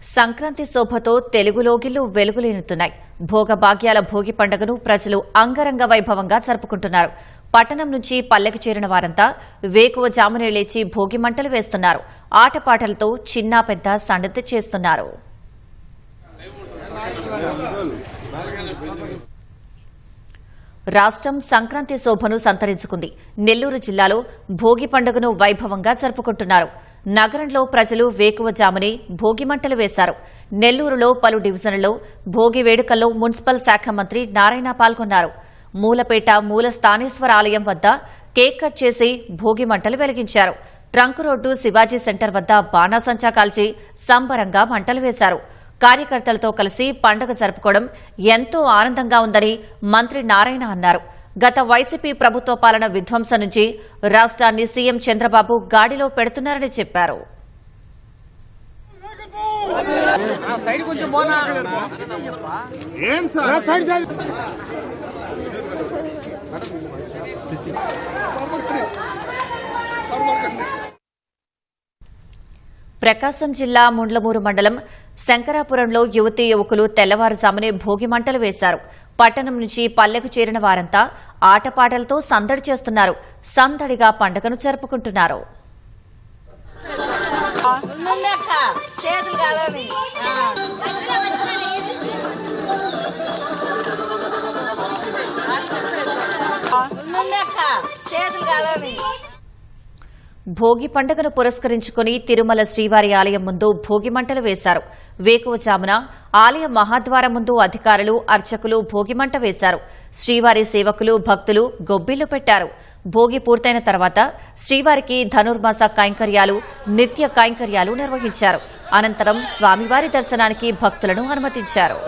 సంక్రాంతి శోభతో తెలుగులోగిళ్లు వెలుగులేనుతున్నాయి. భోగభాగ్యాల భోగి పండుగను ప్రజలు అంగరంగ వైభవంగా జరుపుకుంటున్నారు. పట్టణం నుంచి పల్లెకు చేరిన వారంతా వేకువజామునే లేచి భోగి మంటలు వేస్తున్నారు. ఆటపాటలతో చిన్నా పెద్ద సందడి చేస్తున్నారు. రాష్ట్రం సంక్రాంతి శోభను సంతరించుకుంది. నెల్లూరు జిల్లాలో భోగి పండుగను వైభవంగా జరుపుకుంటున్నారు. నగరంలో ప్రజలు వేకువజామునే భోగి మంటలు వేశారు. నెల్లూరులో పలు డివిజన్లలో భోగి వేడుకల్లో మున్సిపల్ శాఖ మంత్రి నారాయణ పాల్గొన్నారు. మూలపేట మూల స్థానేశ్వర ఆలయం వద్ద కేక్ కట్ చేసి భోగి మంటలు వెలిగించారు. ట్రంక్ రోడ్డు శివాజీ సెంటర్ వద్ద బాణాసంచా కాల్చి సంబరంగా మంటలు వేశారు. కార్యకర్తలతో కలిసి పండుగ జరుపుకోవడం ఎంతో ఆనందంగా ఉందని మంత్రి నారాయణ అన్నారు. గత వైసీపీ ప్రభుత్వ పాలన విధ్వంసం నుంచి రాష్ట్రాన్ని సీఎం చంద్రబాబు గాడిలో పెడుతున్నారని చెప్పారు. ప్రకాశం జిల్లా ముండ్లమూరు మండలం శంకరాపురంలో యువతీ యువకులు తెల్లవారుజామునే భోగి మంటలు వేశారు. పట్టణం నుంచి పల్లెకు చేరిన వారంతా ఆటపాటలతో సందడి చేస్తున్నారు. సందడిగా పండుగను జరుపుకుంటున్నారు. భోగి పండుగను పురస్కరించుకుని తిరుమల శ్రీవారి ఆలయం ముందు భోగి మంటలు వేశారు. వేకువజామున ఆలయ మహాద్వారం ముందు అధికారులు అర్చకులు భోగి మంట వేశారు. శ్రీవారి సేవకులు భక్తులు గొబ్బిళ్లు పెట్టారు. భోగి పూర్తయిన తర్వాత శ్రీవారికి ధనుర్మాస కైంకర్యాలు నిత్య కైంకర్యాలు నిర్వహించారు. అనంతరం స్వామివారి దర్శనానికి భక్తులను అనుమతించారు.